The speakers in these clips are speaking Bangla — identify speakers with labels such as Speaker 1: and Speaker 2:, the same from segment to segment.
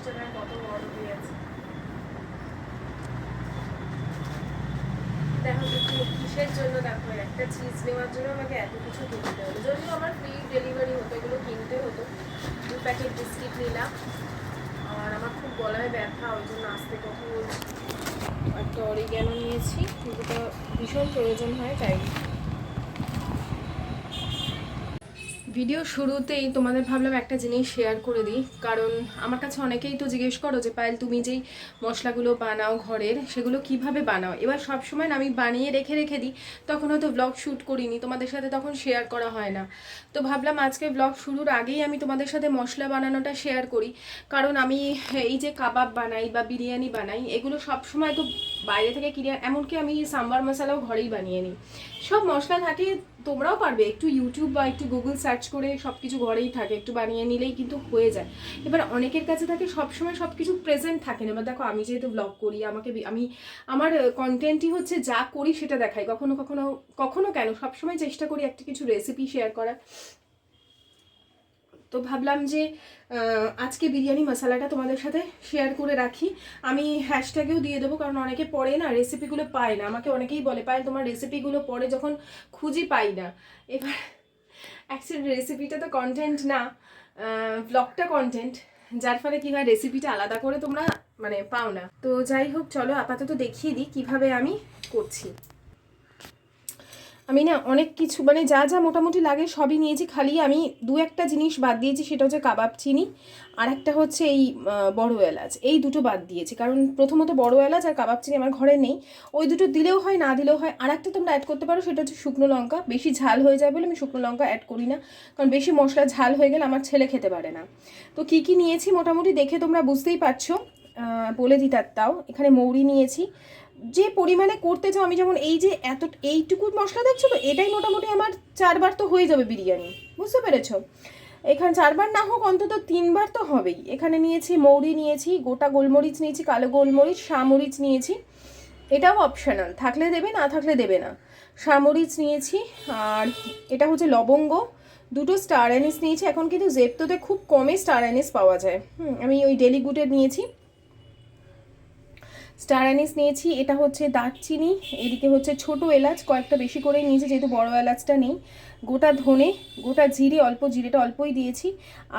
Speaker 1: জিনিসটা কত বড় দিয়েছে। দেখো কিসের জন্য, দেখো একটা চিজ নেওয়ার জন্য আমাকে এত কিছু কিনতে হলো। যদিও আমার ফ্রি ডেলিভারি হতো, এগুলো কিনতে হতো। 2 প্যাকেট বিস্কিট নিলাম। আর আমার খুব গলায় ব্যথা, ওই জন্য আস্তে কথা বলছি। একটা অরিগ্যানো নিয়েছি, কিন্তু ভীষণ প্রয়োজন হয় তাই। ভিডিও শুরুতেই তোমাদের ভাবলাম একটা জিনিস শেয়ার করে দিই, কারণ আমার কাছে অনেকেই তো জিজ্ঞেস করো যে পায়েল তুমি যেই মশলাগুলো বানাও ঘরের, সেগুলো কিভাবে বানাও। এবার সবসময় আমি বানিয়ে রেখে দিই, তখন হয়তো ব্লগ শ্যুট করিনি, তোমাদের সাথে তখন শেয়ার করা হয় না। তো ভাবলাম আজকে ব্লগ শুরুর আগেই আমি তোমাদের সাথে মশলা বানানোটা শেয়ার করি, কারণ আমি এই যে কাবাব বানাই বা বিরিয়ানি বানাই, এগুলো সবসময় তো বাইরে থেকে কিনে, এমনকি আমি সাম্বার মশলাও ঘরেই বানিয়ে নিই। সব মশলা থাকে, তোমরাও পারবে একটু ইউটিউব বা একটু গুগল সার্চ করে, সব কিছু ঘরেই থাকে, একটু বানিয়ে নিলেই কিন্তু হয়ে যায়। এবার অনেকের কাছে থাকে সবসময় সব কিছু প্রেজেন্ট থাকে না। এবার দেখো আমি যেহেতু ব্লগ করি, আমি আমার কন্টেন্টই হচ্ছে যা করি সেটা দেখাই। কখনো কখনো কখনো কেন সবসময় চেষ্টা করি একটা কিছু রেসিপি শেয়ার করার। তো ভাবলাম যে আজকে বিরিয়ানি মশলাটা তোমাদের সাথে শেয়ার করে রাখি। আমি হ্যাশট্যাগেও দিয়ে দেবো, কারণ অনেকে পড়ে না, রেসিপিগুলো পায় না। আমাকে অনেকেই বলে পায় তোমার রেসিপিগুলো পড়ে যখন খুঁজি পাই না। এবার অ্যাকচুয়ালি রেসিপিটা তো কন্টেন্ট না, ব্লগটা কন্টেন্ট, যার ফলে কী হয় রেসিপিটা আলাদা করে তোমরা মানে পাও না। তো যাই হোক, চলো আপাতত দেখিয়ে দিই কীভাবে আমি করছি। আমি না অনেক কিছু মানে যা যা মোটামুটি লাগে সবই নিয়েছি, খালি আমি 2-1টা জিনিস বাদ দিয়েছি, সেটা হচ্ছে কাবাব চিনি, আর একটা হচ্ছে এই বড় এলাচ। এই দুটো বাদ দিয়েছি, কারণ প্রথমত বড় এলাচ আর কাবাব চিনি আমার ঘরে নেই। ওই দুটো দিলেও হয়, না দিলেও হয়। আর একটা তোমরা অ্যাড করতে পারো, সেটা হচ্ছে শুকনো লঙ্কা। বেশি ঝাল হয়ে যায় বলে আমি শুকনো লঙ্কা অ্যাড করি না, কারণ বেশি মশলা ঝাল হয়ে গেলে আমার ছেলে খেতে পারে না। তো কী কী নিয়েছি মোটামুটি দেখে তোমরা বুঝতেই পারছো, বলে দিই। তাও এখানে মৌরি নিয়েছি, যে পরিমাণে করতে চাও। আমি যেমন এই যে এইটুকু মশলা দেখছো তো, এটাই মোটামুটি আমার 4বার তো হয়ে যাবে বিরিয়ানি, বুঝতে পেরেছো? এখানে 4বার না হোক অন্তত 3বার তো হবেই। এখানে নিয়েছি মৌরি, নিয়েছি গোটা গোলমরিচ, নিয়েছি কালো গোলমরিচ, শামরিচ নিয়েছি, এটাও অপশনাল, থাকলে দেবে না থাকলে দেবে না। শামরিচ নিয়েছি, আর এটা হচ্ছে লবঙ্গ, 2টো স্টার অ্যানিস নিয়েছি। এখন কিন্তু জেপ্টোতে খুব কমে স্টার অ্যানিস পাওয়া যায়। আমি ওই ডেলি গুডের নিয়েছি, স্টার অ্যানিস নিয়েছি। এটা হচ্ছে দারচিনি, এদিকে হচ্ছে ছোট এলাচ, কয়েকটা বেশি করে নিয়েছি যেহেতু বড় এলাচটা নেই। গোটা ধনে, গোটা জিরে, অল্প জিরেটা অল্পই দিয়েছি,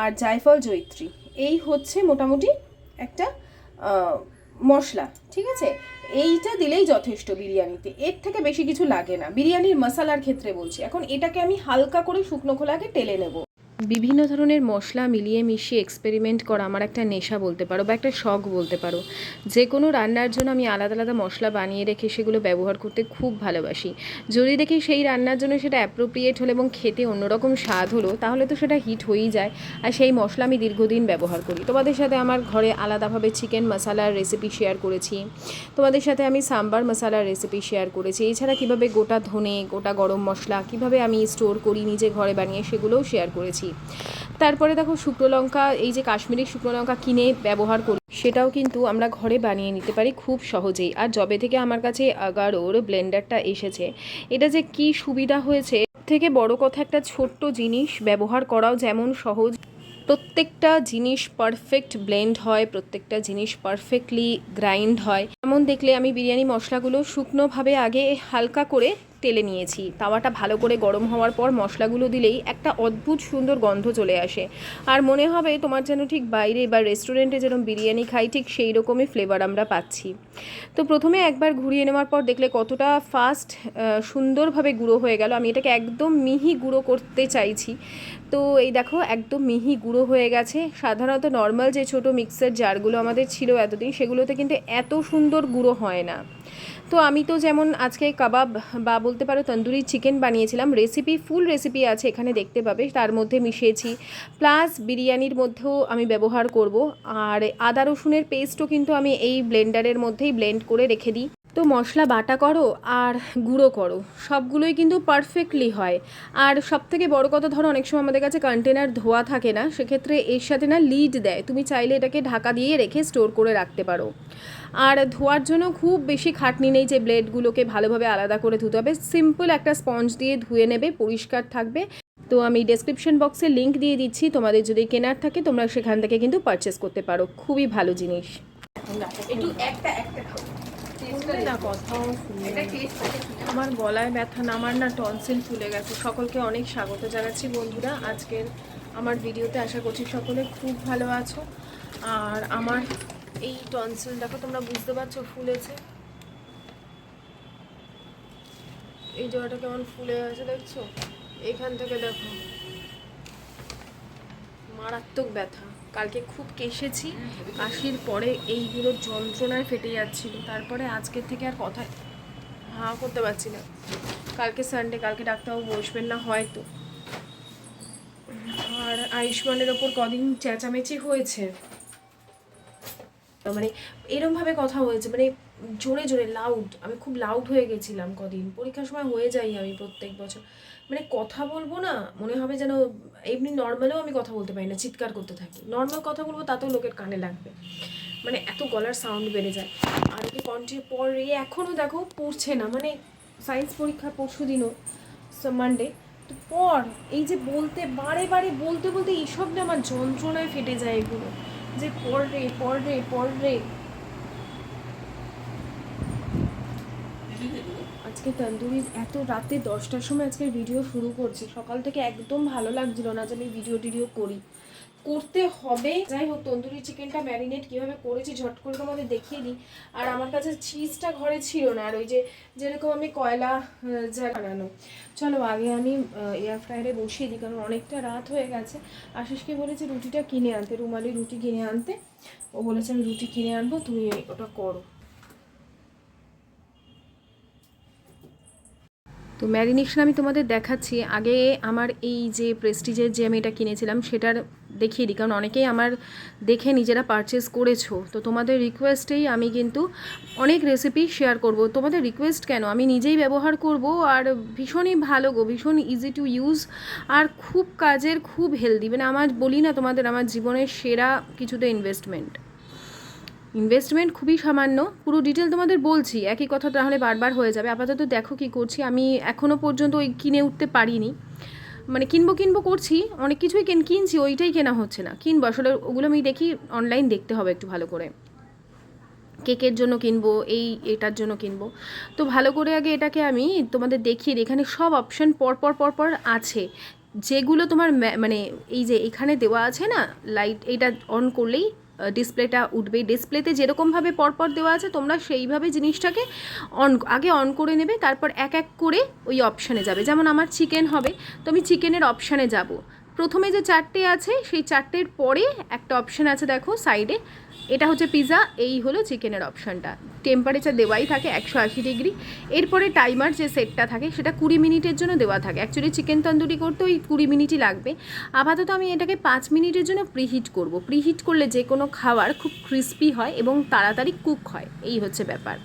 Speaker 1: আর জায়ফল জয়িত্রী। এই হচ্ছে মোটামুটি একটা মশলা, ঠিক আছে? এইটা দিলেই যথেষ্ট বিরিয়ানিতে, এর থেকে বেশি কিছু লাগে না বিরিয়ানির মশলার ক্ষেত্রে বলছি। এখন এটাকে আমি হালকা করে শুকনো খোলাকে টেলে নেব। বিভিন্ন ধরনের মশলা মিলিয়ে মিশিয়ে এক্সপেরিমেন্ট করা আমার একটা নেশা বলতে পারো, বা একটা শখ বলতে পারো। যে কোনো রান্নার জন্য আমি আলাদা আলাদা মশলা বানিয়ে রেখে সেগুলো ব্যবহার করতে খুব ভালোবাসি। যদি দেখি সেই রান্নার জন্য সেটা অ্যাপ্রোপ্রিয়েট হলো এবং খেতে অন্যরকম স্বাদ হলো, তাহলে তো সেটা হিট হয়েই যায়। আর সেই মশলা আমি দীর্ঘদিন ব্যবহার করি। তোমাদের সাথে আমার ঘরে আলাদাভাবে চিকেন মশলার রেসিপি শেয়ার করেছি, তোমাদের সাথে আমি সাম্বার মশলার রেসিপি শেয়ার করেছি। এছাড়া কীভাবে গোটা ধনে, গোটা গরম মশলা কীভাবে আমি স্টোর করি নিজে ঘরে বানিয়ে, সেগুলোও শেয়ার করেছি। তারপরে দেখো শুকনো লঙ্কা, এই যে কাশ্মীরি শুকনো লঙ্কা কিনে ব্যবহার করি, সেটাও কিন্তু আমরা ঘরে বানিয়ে নিতে পারি খুব সহজেই। আর যবে থেকে আমার কাছে আগারোর ব্লেন্ডারটা এসেছে, এটা যে কি সুবিধা হয়েছে, থেকে বড় কথা একটা ছোট্ট জিনিস ব্যবহার করাও যেমন সহজ, প্রত্যেকটা জিনিস পারফেক্ট ব্লেন্ড হয়, প্রত্যেকটা জিনিস পারফেক্টলি গ্রাইন্ড হয়। যেমন দেখলে আমি বিরিয়ানি মশলাগুলো শুকনোভাবে আগে হালকা করে তেলে নিয়েছি। তাওয়াটা ভালো করে গরম হওয়ার পর মশলাগুলো দিলেই একটা অদ্ভুত সুন্দর গন্ধ চলে আসে, আর মনে হবে তোমার যেন ঠিক বাইরে বা রেস্টুরেন্টে যেরকম বিরিয়ানি খাই, ঠিক সেই রকমই ফ্লেভার আমরা পাচ্ছি। তো প্রথমে একবার ঘুরিয়ে নেওয়ার পর দেখলে কতটা ফাস্ট সুন্দরভাবে গুঁড়ো হয়ে গেল। আমি এটাকে একদম মিহি গুঁড়ো করতে চাইছি। তো এই দেখো একদম মিহি গুঁড়ো হয়ে গেছে। সাধারণত নর্মাল যে ছোটো মিক্সার জারগুলো আমাদের ছিল এতদিন, সেগুলোতে কিন্তু এত সুন্দর গুঁড়ো হয় না। তো আমি তো যেমন আজকে কাবাব বা বলতে পারো তন্দুরি চিকেন বানিয়েছিলাম, রেসিপি ফুল রেসিপি আছে এখানে দেখতে পাবে, তার মধ্যে মিশিয়েছি। প্লাস বিরিয়ানির মধ্যেও আমি ব্যবহার করব। আর আদা রসুনের পেস্টও কিন্তু আমি এই ব্লেন্ডারের মধ্যেই ব্লেন্ড করে রেখে দিই। তো মশলা বাটা করো আর গুঁড়ো করো, সবগুলোই কিন্তু পারফেক্টলি হয়। আর সবথেকে বড় কথা, ধরো অনেক সময় আমাদের কাছে কন্টেনার ধোয়া থাকে না, সেক্ষেত্রে এর সাথে না লিড দেয়, তুমি চাইলে এটাকে ঢাকা দিয়ে রেখে স্টোর করে রাখতে পারো। আর ধোয়ার জন্য খুব বেশি খাটনি নেই যে ব্লেডগুলোকে ভালোভাবে আলাদা করে ধুতে হবে। সিম্পল একটা স্পঞ্জ দিয়ে ধুয়ে নেবে, পরিষ্কার থাকবে। তো আমি ডেসক্রিপশন বক্সে লিঙ্ক দিয়ে দিচ্ছি, তোমাদের যদি কেনার থাকে তোমরা সেখান থেকে কিন্তু পারচেস করতে পারো, খুবই ভালো জিনিস। একটু একটা না কথাও আমার গলায় ব্যথা না, আমার না টনসিল ফুলে গেছে। সকলকে অনেক স্বাগত জানাচ্ছি বন্ধুরা আজকের আমার ভিডিওতে, আশা করছি সকলে খুব ভালো আছো। আর আমার এই টনসিল দেখো তোমরা বুঝতে পারছো ফুলেছে, এই জায়গাটা কেমন ফুলে গেছে দেখছো, এখান থেকে দেখো মারাত্মক ব্যথা। কালকে খুব কেশেছি, কাশির পরে এইগুলো যন্ত্রণায় ফেটে যাচ্ছিল, তারপরে আজকের থেকে আর কথা হাঁ করতে পারছি না। কালকে সানডে, কালকে ডাক্তারবাবু বসবেন না হয়তো। আর আয়ুষ্মানের ওপর কদিন চেঁচামেচি হয়েছে, মানে এরমভাবে কথা হয়েছে, মানে জোরে জোরে লাউড, আমি খুব লাউড হয়ে গেছিলাম কদিন, পরীক্ষার সময় হয়ে যাই আমি প্রত্যেক বছর, মানে কথা বলবো না মনে হবে যেন, এমনি নর্মালেও আমি কথা বলতে পারি না, চিৎকার করতে থাকি, নর্মাল কথা বলবো তাতেও লোকের কানে লাগবে, মানে এত গলার সাউন্ড বেড়ে যায়। আর ওকে কন্টিনিউ পরে এখনও দেখো পড়ছে না, মানে সায়েন্স পরীক্ষা পরশু দিনও মানডে, তো পর এই যে বলতে বারে বারে বলতে বলতে এইসব না আমার যন্ত্রণায় ফেটে যায় এগুলো, যে পড় রে পড় রে পড় রে। আজকে তন্দুরি এত রাতে 10টার সময় আজকে ভিডিও শুরু করছি, সকাল থেকে একদম ভালো লাগছিল না যে আমি ভিডিও করি, করতে হবে। যাই হোক, তন্দুরি চিকেনটা ম্যারিনেট কীভাবে করেছি ঝট করে তোমাদের দেখিয়ে দিই। আর আমার কাছে চিজটা ঘরে ছিল না, আর ওই যে যেরকম আমি কয়লা যা বানানো, চলো আগে আমি এয়ার ফ্রায়ারে বসিয়ে দিই, কারণ অনেকটা রাত হয়ে গেছে। আশিসকে বলেছি রুটিটা কিনে আনতে, রুমালি রুটি কিনে আনতে, ও বলেছে আমি রুটি কিনে আনবো, তুমি ওটা করো। তো ম্যারিনেশন আমি তোমাদের দেখাচ্ছি। আগে আমার এই যে প্রেস্টিজের যে আমি এটা কিনেছিলাম সেটার দেখিয়ে দিই, কারণ অনেকেই আমার দেখে নিজেরা পারচেস করেছো, তো তোমাদের রিকোয়েস্টেই আমি কিন্তু অনেক রেসিপি শেয়ার করব। তোমাদের রিকোয়েস্ট কেন, আমি নিজেই ব্যবহার করব, আর ভীষণই ভালো গো, ভীষণ ইজি টু ইউজ, আর খুব কাজের, খুব হেলদি, মানে আমার বলি না তোমাদের আমার জীবনের সেরা কিছুতে ইনভেস্টমেন্ট খুবই সামান্য, পুরো ডিটেল তোমাদের বলছি, একই কথা তাহলে বারবার হয়ে যাবে। আপাতত দেখো কি করছি, আমি এখনও পর্যন্ত ওই কিনে উঠতে পারিনি, মানে কিনবো করছি, অনেক কিছুই কিনছি, ওইটাই কেনা হচ্ছে না, কিনবো আসলে ওগুলো আমি দেখি অনলাইন দেখতে হবে একটু ভালো করে, কেকের জন্য কিনবো, এটার জন্য কিনবো, তো ভালো করে আগে এটাকে আমি তোমাদের দেখিয়ে দিই। এখানে সব অপশান পর আছে, যেগুলো তোমার মানে এই যে এখানে দেওয়া আছে না লাইট, এটা অন করলেই ডিসপ্লেটা উঠবে, ডিসপ্লেতে যেরকমভাবে পরপর দেওয়া আছে তোমরা সেইভাবে জিনিসটাকে আগে অন করে নেবে, তারপর এক এক করে ওই অপশানে যাবে। যেমন আমার চিকেন হবে, তো আমি চিকেনের অপশানে যাব, প্রথমে যে 4টে আছে সেই 4টের পরে একটা অপশান আছে দেখো সাইডে, এটা হচ্ছে পিৎজা, এই হলো চিকেনের অপশানটা, টেম্পারেচার দেওয়াই থাকে 180 ডিগ্রি, এরপরে টাইমার যে সেটটা থাকে সেটা 20 মিনিটের জন্য দেওয়া থাকে। অ্যাকচুয়ালি চিকেন তন্দুরি করতে ওই 20 মিনিটই লাগবে, আপাতত আমি এটাকে 5 মিনিটের জন্য প্রিহিট করব। প্রিহিট করলে যে কোনো খাবার খুব ক্রিস্পি হয় এবং তাড়াতাড়ি কুক হয়, এই হচ্ছে ব্যাপার।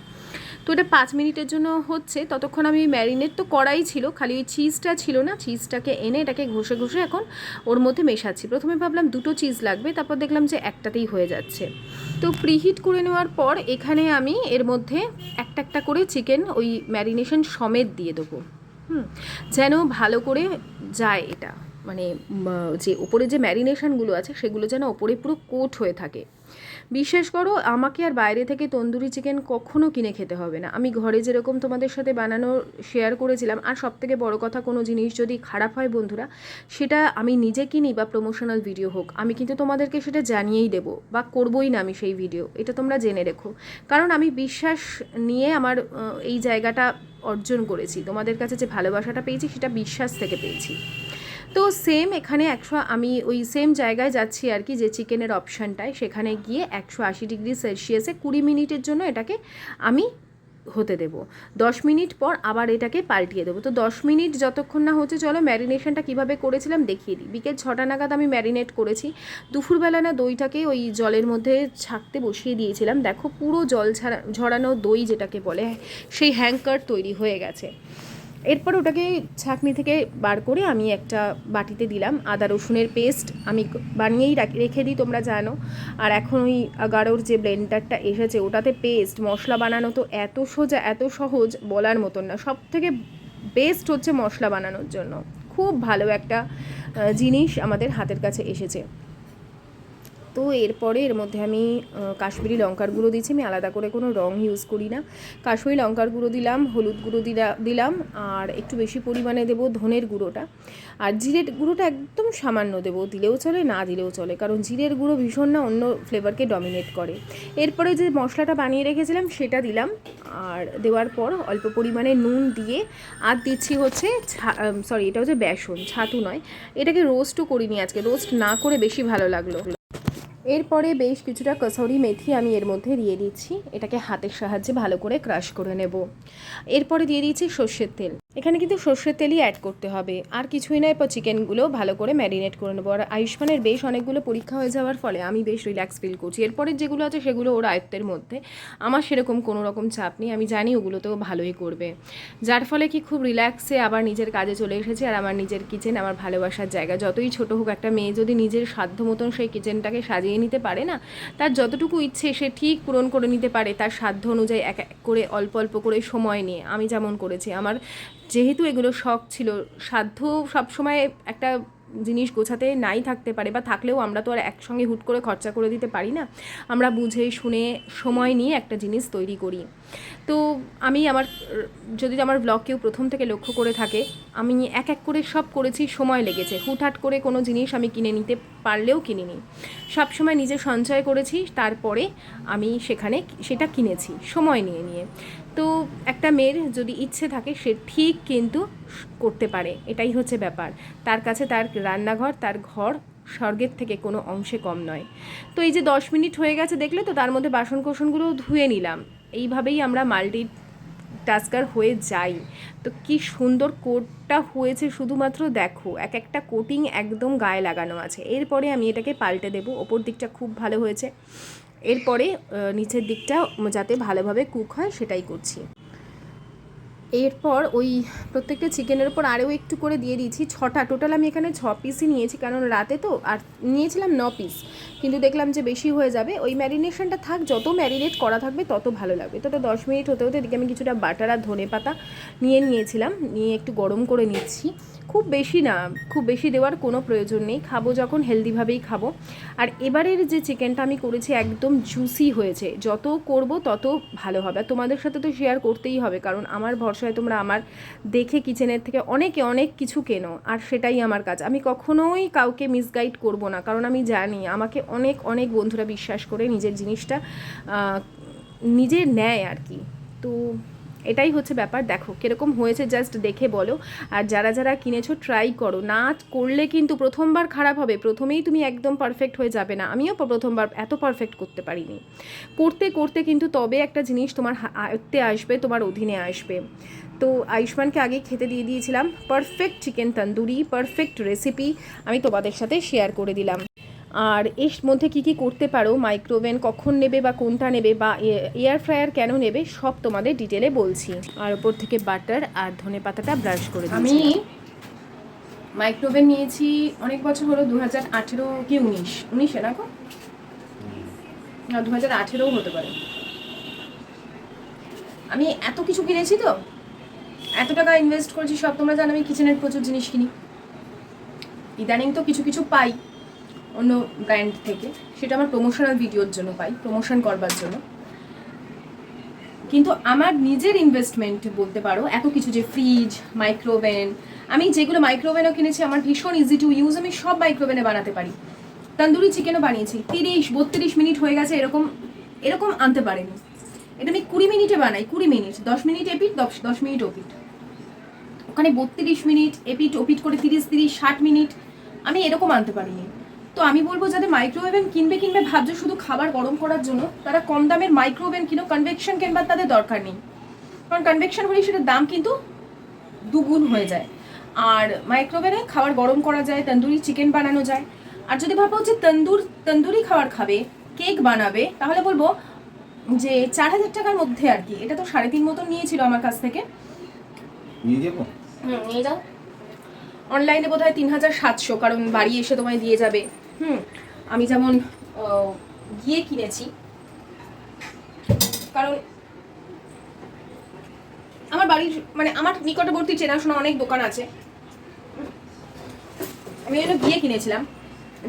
Speaker 1: তো এটা 5 মিনিটের জন্য হচ্ছে, ততক্ষণ আমি ম্যারিনেট তো করাই ছিল, খালি ওই চিজটা ছিল না, চিজটাকে এনে এটাকে ঘষে এখন ওর মধ্যে মেশাচ্ছি। প্রথমে ভাবলাম 2টো চিজ লাগবে, তারপর দেখলাম যে একটাতেই হয়ে যাচ্ছে। তো প্রিহিট করে নেওয়ার পর এখানে আমি এর মধ্যে একটা করে চিকেন ওই ম্যারিনেশন সমেত দিয়ে দেবো, যেন ভালো করে যায় এটা, মানে যে ওপরে যে ম্যারিনেশনগুলো আছে সেগুলো যেন ওপরে পুরো কোট হয়ে থাকে। বিশ্বাস করো আমাকে আর বাইরে থেকে তন্দুরি চিকেন কখনো কিনে খেতে হবে না, আমি ঘরে যেরকম তোমাদের সাথে বানানো শেয়ার করেছিলাম। আর সবথেকে বড় কথা, কোনো জিনিস যদি খারাপ হয় বন্ধুরা, সেটা আমি নিজে কিনি বা প্রমোশনাল ভিডিও হোক, আমি কিন্তু তোমাদেরকে সেটা জানিয়েই দেবো, বা করবোই না আমি সেই ভিডিও, এটা তোমরা জেনে রেখো, কারণ আমি বিশ্বাস নিয়ে আমার এই জায়গাটা অর্জন করেছি, তোমাদের কাছে যে ভালোবাসাটা পেয়েছি সেটা বিশ্বাস থেকে পেয়েছি। তো সেম এখানে আমি ওই সেম জায়গায় যাচ্ছি আর কি, যে চিকেনের অপশানটায়, সেখানে গিয়ে 180 ডিগ্রি সেলসিয়াসে 20 মিনিটের জন্য এটাকে আমি হতে দেব। 10 মিনিট পর আবার এটাকে পাল্টিয়ে দেবো। তো 10 মিনিট যতক্ষণ না হচ্ছে, চলো ম্যারিনেশনটা কীভাবে করেছিলাম দেখিয়ে দিই। বিকেল 6টা নাগাদ আমি ম্যারিনেট করেছি, দুপুরবেলা না দইটাকে ওই জলের মধ্যে ছাকতে বসিয়ে দিয়েছিলাম, দেখো পুরো জল ঝরানো দই যেটাকে বলে, সেই হ্যাঙ্কার তৈরি হয়ে গেছে। এরপর ওটাকে ছাঁকনি থেকে বার করে আমি একটা বাটিতে দিলাম, আদা রসুনের পেস্ট আমি বানিয়েই রেখে দিই তোমরা জানো। আর এখন ওই গাঢ়র যে ব্লেন্ডারটা এসেছে ওটাতে পেস্ট মশলা বানানো তো এত সোজা, এত সহজ বলার মতন না, সব থেকে বেস্ট হচ্ছে মশলা বানানোর জন্য, খুব ভালো একটা জিনিস আমাদের হাতের কাছে এসেছে। তো এরপরে এর মধ্যে আমি কাশ্মীরি লঙ্কার গুঁড়ো দিচ্ছি। আমি আলাদা করে কোনো রং ইউজ করি না। কাশ্মীরি লঙ্কার গুঁড়ো দিলাম, হলুদ গুঁড়ো দিলাম, আর একটু বেশি পরিমাণে দেবো ধনের গুঁড়োটা, আর জিরের গুঁড়োটা একদম সামান্য দেবো, দিলেও চলে না দিলেও চলে, কারণ জিরের গুঁড়ো ভীষণ না অন্য ফ্লেভারকে ডমিনেট করে। এরপরে যে মশলাটা বানিয়ে রেখেছিলাম সেটা দিলাম, আর দেওয়ার পর অল্প পরিমাণে নুন দিয়ে, আর দিচ্ছি হচ্ছে এটা হচ্ছে বেসন, ছাতু নয়। এটাকে রোস্টও করিনি আজকে, রোস্ট না করে বেশি ভালো লাগলো। এরপরে বেশ কিছুটা কসুরি মেথি আমি এর মধ্যে দিয়ে দিচ্ছি, এটাকে হাতের সাহায্যে ভালো করে ক্রাশ করে নেব। এরপরে দিয়ে দিচ্ছি সর্ষের তেল, এখানে কিন্তু সর্ষের তেলই অ্যাড করতে হবে, আর কিছুই না। এরপর চিকেনগুলো ভালো করে ম্যারিনেট করে নেবো। আর আয়ুষ্মানের বেশ অনেকগুলো পরীক্ষা হয়ে যাওয়ার ফলে আমি বেশ রিল্যাক্স ফিল করছি। এরপরে যেগুলো আছে সেগুলো ওর আয়ত্তের মধ্যে, আমার সেরকম কোনো রকম চাপ নেই, আমি জানি ওগুলোতেও ভালোই করবে, যার ফলে কি খুব রিল্যাক্সে আবার নিজের কাজে চলে এসেছি। আর আমার নিজের কিচেন আমার ভালোবাসার জায়গা, যতই ছোটো হোক একটা মেয়ে যদি নিজের সাধ্য মতন সেই কিচেনটাকে সাজিয়ে নিতে পারে না, তার যতটুকু ইচ্ছে সে ঠিক পূরণ করে নিতে পারে তার সাধ্য অনুযায়ী এক এক করে অল্প অল্প করে সময় নিয়ে, আমি যেমন করেছি। আমার যেহেতু এগুলো শখ ছিল, সাধ্য সবসময় একটা জিনিস গোছাতে নাই থাকতে পারে, বা থাকলেও আমরা তো আর একসঙ্গে হুট করে খরচা করে দিতে পারি না, আমরা বুঝে শুনে সময় নিয়ে একটা জিনিস তৈরি করি। তো আমি যদি আমার ব্লগ কেউ প্রথম থেকে লক্ষ্য করে থাকে, আমি এক এক করে সব করেছি, সময় লেগেছে। হুটহাট করে কোনো জিনিস আমি কিনে নিতে পারলেও কিনিনি, সবসময় নিজে সঞ্চয় করেছি, তারপরে আমি সেটা কিনেছি সময় নিয়ে নিয়ে। তো একটা মেয়ের যদি ইচ্ছে থাকে সে ঠিক কিন্তু করতে পারে, এটাই হচ্ছে ব্যাপার। তার কাছে তার রান্নাঘর, তার ঘর স্বর্গের থেকে কোনো অংশে কম নয়। তো এই যে 10 মিনিট হয়ে গেছে দেখলে তো, তার মধ্যে বাসনকোসনগুলো ধুয়ে নিলাম। এইভাবেই আমরা মাল্টি টাস্কার হয়ে যাই। তো কি সুন্দর কোটটা হয়েছে, শুধুমাত্র দেখো, এক একটা কোটিং একদম গায়ে লাগানো আছে। এরপরে আমি এটাকে পাল্টে দেবো। ওপর দিকটা খুব ভালো হয়েছে, এরপরে নিচের দিকটা যাতে ভালোভাবে কুক হয় সেটাই করছি। এরপর ওই প্রত্যেকটা চিকেনের ওপর আরও একটু করে দিয়ে দিয়েছি, 6টা টোটাল আমি এখানে 6 পিসই নিয়েছি, কারণ রাতে তো, আর নিয়েছিলাম 9 পিস, কিন্তু দেখলাম যে বেশি হয়ে যাবে। ওই ম্যারিনেশনটা থাক, যত ম্যারিনেট করা থাকবে তত ভালো লাগবে। তো 10 মিনিট হতে হতে এদিকে আমি কিছুটা বাটার আর ধনে পাতা নিয়েছিলাম, নিয়ে একটু গরম করে নিচ্ছি। খুব বেশি না, খুব বেশি দেওয়ার কোনো প্রয়োজন নেই, খাবো যখন হেলদিভাবেই খাবো। আর এবারের যে চিকেনটা আমি করেছি একদম জুসি হয়েছে, যত করব তত ভালো হবে। আর তোমাদের সাথে তো শেয়ার করতেই হবে, কারণ আমার ভরসায় তোমরা আমার দেখে কিচেনের থেকে অনেক কিছু কেনো, আর সেটাই আমার কাজ। আমি কখনোই কাউকে মিসগাইড করব না, কারণ আমি জানি আমাকে অনেক বন্ধুরা বিশ্বাস করে নিজের জিনিসটা নিজের নেয় আর কি। তো এটাই হচ্ছে ব্যাপার। দেখো কীরকম হয়েছে, জাস্ট দেখে বলো। আর যারা কিনেছো ট্রাই করো, না করলে কিন্তু প্রথমবার খারাপ হবে, প্রথমেই তুমি একদম পারফেক্ট হয়ে যাবে না। আমিও প্রথমবার এত পারফেক্ট করতে পারিনি, করতে করতে কিন্তু তবে একটা জিনিস তোমার আয়ত্তে আসবে, তোমার অধীনে আসবে। তো আয়ুষ্মানকে আগেই খেতে দিয়ে দিয়েছিলাম, perfect chicken tandoori, perfect recipe আমি তোমাদের সাথে শেয়ার করে দিলাম। আর এর মধ্যে কী করতে পারো, মাইক্রোওভেন কখন নেবে বা কোনটা নেবে, বা এয়ার ফ্রায়ার কেন নেবে, সব তোমাদের ডিটেলে বলছি। আর ওপর থেকে বাটার আর ধনে পাতাটা ব্রাশ করে দিচ্ছি। আমি মাইক্রোওভেন নিয়েছি অনেক বছর হলো, 2018 কি 19 না গো, 2018 হতে পারে। আমি এত কিছু কিনেছি, তো এত টাকা ইনভেস্ট করেছি, সব তোমরা জানো আমি কিচেনের প্রচুর জিনিস কিনি। ইদানিং তো কিছু পাই অন্য ব্র্যান্ড থেকে, সেটা আমার প্রমোশনাল ভিডিওর জন্য পাই, প্রমোশন করবার জন্য। কিন্তু আমার নিজের ইনভেস্টমেন্ট বলতে পারো এত কিছু, যে ফ্রিজ, মাইক্রোওভেন, আমি যেগুলো মাইক্রোওভেনও কিনেছি আমার ভীষণ ইজি টু ইউজ, আমি সব মাইক্রোওভেনে বানাতে পারি। তন্দুরি চিকেনও বানিয়েছি, 30-32 মিনিট হয়ে গেছে, এরকম আনতে পারেনি। এটা আমি 20 মিনিটে বানাই, 20 মিনিট, 10 মিনিট এপিট, 10 মিনিট ওপিট। ওখানে 32 মিনিট এপিট ওপিট করে 30-60 মিনিট আমি এরকম আনতে পারিনি। তো আমি বলবো যাদের মাইক্রোওভেন কিনবে ভাবছো শুধু খাবার গরম করার জন্য, তারা কম দামের মাইক্রোওভেন কিনো, কনভেকশন কিনবার তাদের দরকার নেই, কারণ কনভেকশন হলে সেটার দাম কিন্তু দুগুণ হয়ে যায়। আর মাইক্রোওভেনে খাবার গরম করা যায়, তন্দুরি চিকেন বানানো যায়। আর যদি ভাবো যে তন্দুরি খাবার খাবে, কেক বানাবে, তাহলে বলবো যে 4000 টাকার মধ্যে আর কি, এটা তো 3.5 মতন নিয়েছিল আমার কাছ থেকে। নিয়ে যাবো? নিয়ে যাও। অনলাইনে বোধহয় 3700, কারণ বাড়ি এসে তোমায় দিয়ে যাবে। আমি যেমন গিয়ে কিনেছি, কারণ আমার বাড়ির মানে আমার নিকটবর্তী চেনাশোনা অনেক দোকান আছে, আমি এটা গিয়ে কিনেছিলাম।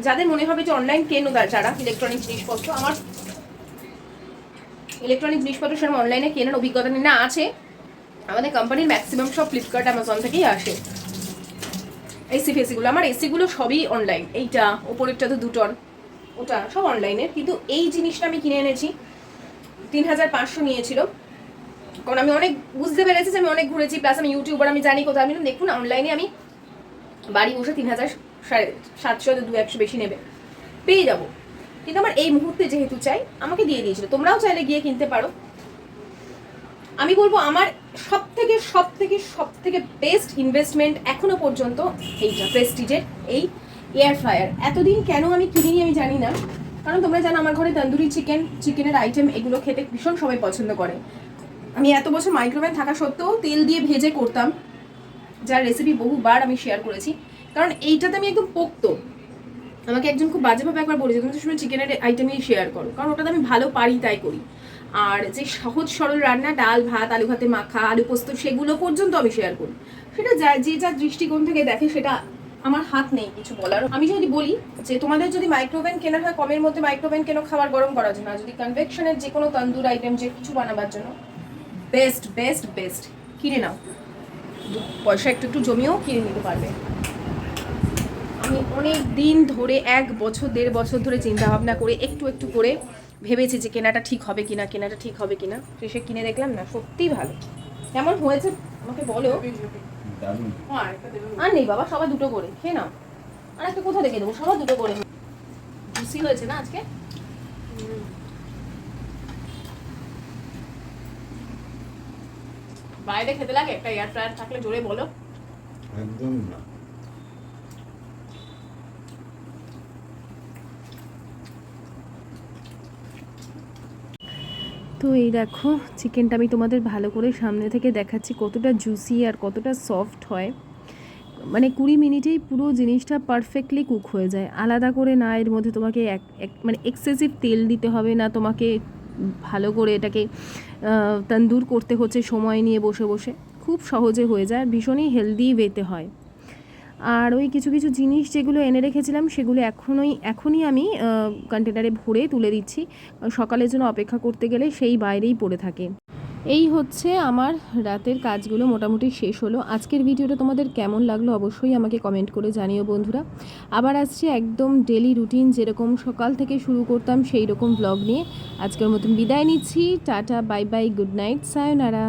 Speaker 1: যাদের মনে হবে যে অনলাইন কেনো যারা ইলেকট্রনিক জিনিসপত্র, আমার ইলেকট্রনিক জিনিসপত্র সেরকম অনলাইনে কেনার অভিজ্ঞতা নেই। না আছে, আমাদের কোম্পানির ম্যাক্সিমাম সব ফ্লিপকার্ট অ্যামাজন থেকেই আসে। এসি ফেসিগুলো, আমার এসিগুলো সবই অনলাইন। এইটা ওপরেরটা তো 2 টন, ওটা সব অনলাইনের। কিন্তু এই জিনিসটা আমি কিনে এনেছি, 3500 নিয়েছিল। কারণ আমি অনেক বুঝতে পেরেছি যে আমি অনেক ঘুরেছি, প্লাস আমি ইউটিউবার, আমি জানি কোথাও। আমি দেখুন অনলাইনে আমি বাড়ি বসে 3700 200 বেশি নেবে পেয়ে যাবো। কিন্তু আমার এই মুহূর্তে যেহেতু চাই, আমাকে দিয়ে দিয়েছিল। তোমরাও চাইলে গিয়ে কিনতে পারো। আমি বলবো আমার সব থেকে বেস্ট ইনভেস্টমেন্ট এখনো পর্যন্ত এইটা, প্রেস্টিজের এই এয়ার ফ্রায়ার। এতদিন কেন আমি কিনিনি আমি জানি না, কারণ তোমরা জানো আমার ঘরে তন্দুরি চিকেনের আইটেম এগুলো খেতে ভীষণ সবাই পছন্দ করে। আমি এত বছর মাইক্রোওয়েভ থাকা সত্ত্বেও তেল দিয়ে ভেজে করতাম, যার রেসিপি বহুবার আমি শেয়ার করেছি। কারণ এইটাতে আমি একদম পোক্ত। আমাকে একজন খুব বাজেভাবে একবার বলেছে, তুমি তো শুনে চিকেনের আইটেমই শেয়ার করো, কারণ ওটাতে আমি ভালো পারি তাই করি। আর যে সহজ সরল রান্না, ডাল ভাত, আলু ভাতে মাখা, আলু পোস্ত, সেগুলো পর্যন্ত আমি শেয়ার করি। সেটা যে যার দৃষ্টিকোণ থেকে দেখে, সেটা আমার হাত নেই কিছু বলার। আমি যদি বলি যে তোমাদের যদি মাইক্রোওভেন কেনার হয়, কমের মধ্যে মাইক্রোওভেন কেন খাবার গরম করার জন্য, যদি কনভেকশনের যে কোনো তন্দুর আইটেম যে কিছু বানাবার জন্য, বেস্ট বেস্ট বেস্ট কিনে নাও। পয়সা একটু জমিয়েও কিনে নিতে পারবে। আমি অনেক দিন ধরে 1 বছর 1.5 বছর ধরে চিন্তা ভাবনা করে একটু করে ভেবেছি যে কেনাটা ঠিক হবে কিনা। শেষে কিনে দেখলাম না, সত্যিই ভালো। কেমন হয়েছে আমাকে বলো। আর নেই বাবা, সবার 2টো করে খেয়ে নাও। আর একটা কোথা রেখে দেবো, সবার 2টো করে। খুশি হয়েছে না আজকে? বাইরে খেতে লাগে একটা এয়ার ফ্রায়ার থাকলে, জোরে বলো।
Speaker 2: একদম না।
Speaker 1: তো এই দেখো চিকেনটা আমি তোমাদের ভালো করে সামনে থেকে দেখাচ্ছি কতটা জুসি আর কতটা সফট হয়। মানে 20 মিনিটেই পুরো জিনিসটা পারফেক্টলি কুক হয়ে যায়। আলাদা করে না এর মধ্যে তোমাকে মানে এক্সেসিভ তেল দিতে হবে না, তোমাকে ভালো করে এটাকে তন্দুর করতে হচ্ছে সময় নিয়ে বসে বসে। খুব সহজে হয়ে যায় আর ভীষণই হেলদি ওয়েতে হয়। আর ওই কিছু জিনিস যেগুলো এনে রেখেছিলাম সেগুলো এখনই আমি কন্টেনারে ভরে তুলে দিচ্ছি। সকালের জন্য অপেক্ষা করতে গেলে সেই বাইরেই পড়ে থাকে। এই হচ্ছে আমার রাতের কাজগুলো মোটামুটি শেষ হলো। আজকের ভিডিওটা তোমাদের কেমন লাগলো অবশ্যই আমাকে কমেন্ট করে জানিও বন্ধুরা। আবার আসছি একদম ডেলি রুটিন, যেরকম সকাল থেকে শুরু করতাম সেই রকম ব্লগ নিয়ে। আজকের মতন বিদায় নিচ্ছি। Tata, bye bye, good night, সায়োনারা।